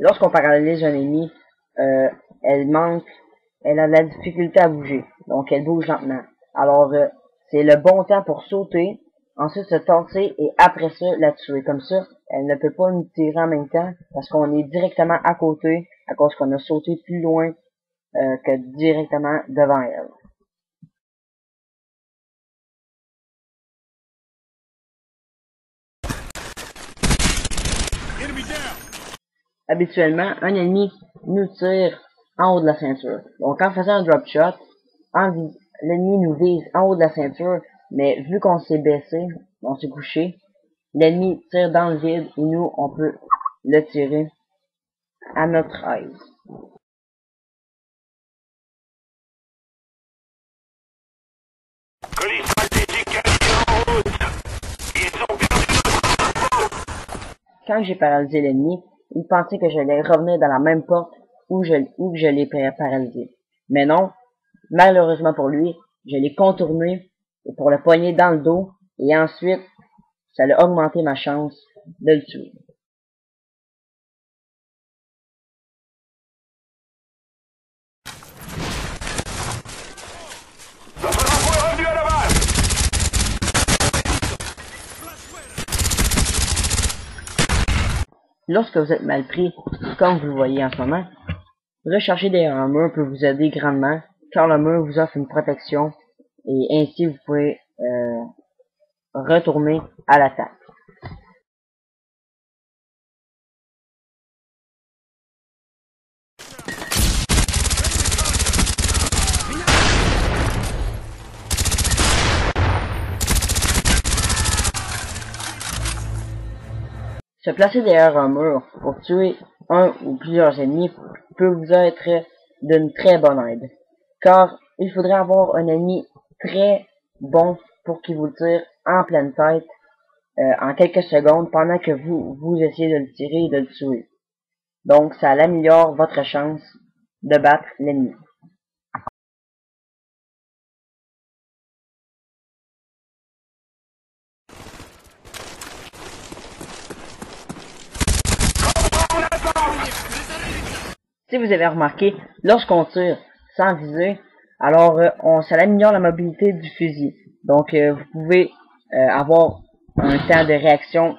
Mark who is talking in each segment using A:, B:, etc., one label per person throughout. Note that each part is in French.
A: Lorsqu'on paralyse un ennemi, euh, elle manque, elle a de la difficulté à bouger, donc elle bouge lentement. Alors, c'est le bon temps pour sauter, ensuite se tasser et après ça, la tuer. Comme ça, elle ne peut pas nous tirer en même temps parce qu'on est directement à côté à cause qu'on a sauté plus loin que directement devant elle. Habituellement, un ennemi nous tire en haut de la ceinture. Donc en faisant un drop shot, l'ennemi nous vise en haut de la ceinture, mais vu qu'on s'est baissé, on s'est couché, l'ennemi tire dans le vide et nous, on peut le tirer à notre aise. Quand j'ai paralysé l'ennemi, il pensait que j'allais revenir dans la même porte où je l'ai paralysé. Mais non, malheureusement pour lui, je l'ai contourné pour le poigner dans le dos et ensuite, ça a augmenté ma chance de le tuer. Lorsque vous êtes mal pris, comme vous le voyez en ce moment, recharger derrière un mur peut vous aider grandement, car le mur vous offre une protection et ainsi vous pouvez retourner à l'attaque. Se placer derrière un mur pour tuer un ou plusieurs ennemis peut vous être d'une très bonne aide, car il faudrait avoir un ennemi très bon pour qu'il vous tire en pleine tête en quelques secondes pendant que vous essayez de le tirer et de le tuer. Donc ça améliore votre chance de battre l'ennemi. Si vous avez remarqué, lorsqu'on tire sans viser, alors ça améliore la mobilité du fusil. Donc vous pouvez avoir un temps de réaction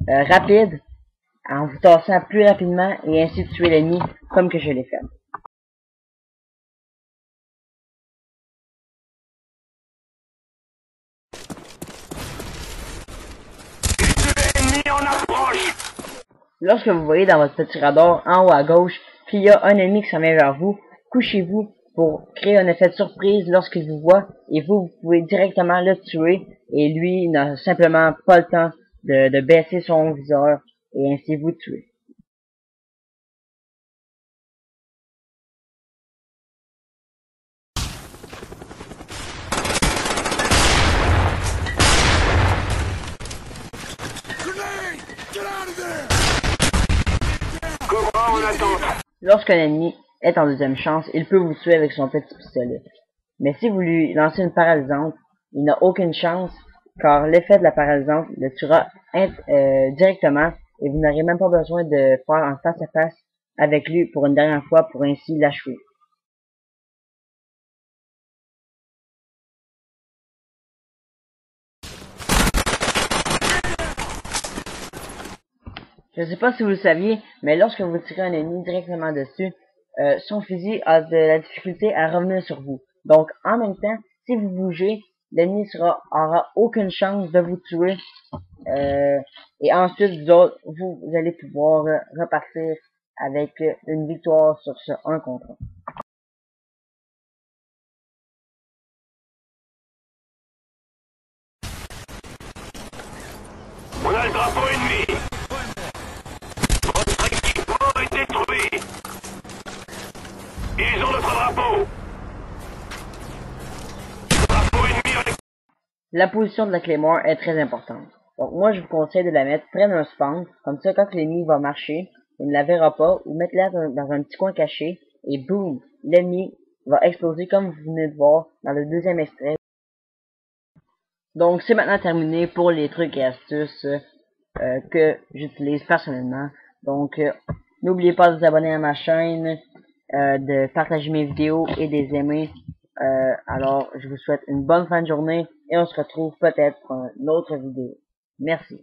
A: rapide en vous tassant plus rapidement et ainsi tuer l'ennemi comme que je l'ai fait. Lorsque vous voyez dans votre petit radar en haut à gauche qu'il y a un ennemi qui s'en vient vers vous, couchez-vous pour créer un effet de surprise lorsqu'il vous voit et vous pouvez directement le tuer et lui n'a simplement pas le temps de baisser son viseur et ainsi vous tuer. Lorsqu'un ennemi est en deuxième chance, il peut vous tuer avec son petit pistolet. Mais si vous lui lancez une paralysante, il n'a aucune chance, car l'effet de la paralysante le tuera directement et vous n'aurez même pas besoin de faire un face à face avec lui pour une dernière fois pour ainsi l'achever. Je ne sais pas si vous le saviez, mais lorsque vous tirez un ennemi directement dessus, son fusil a de la difficulté à revenir sur vous. Donc, en même temps, si vous bougez, l'ennemi aura aucune chance de vous tuer. Et ensuite, vous allez pouvoir repartir avec une victoire sur ce 1 contre 1.
B: On a le drapeau ennemi. Votre équipement est détruit. Ils ont notre drapeau. Drapeau ennemi.
A: La position de la Claymore est très importante. Donc moi, je vous conseille de la mettre près d'un spawn. Comme ça, quand l'ennemi va marcher, il ne la verra pas. Ou mettez-la dans un petit coin caché. Et boum, l'ennemi va exploser comme vous venez de voir dans le deuxième extrait. Donc c'est maintenant terminé pour les trucs et astuces que j'utilise personnellement. Donc N'oubliez pas de vous abonner à ma chaîne, de partager mes vidéos et de les aimer. Alors, je vous souhaite une bonne fin de journée et on se retrouve peut-être pour une autre vidéo. Merci.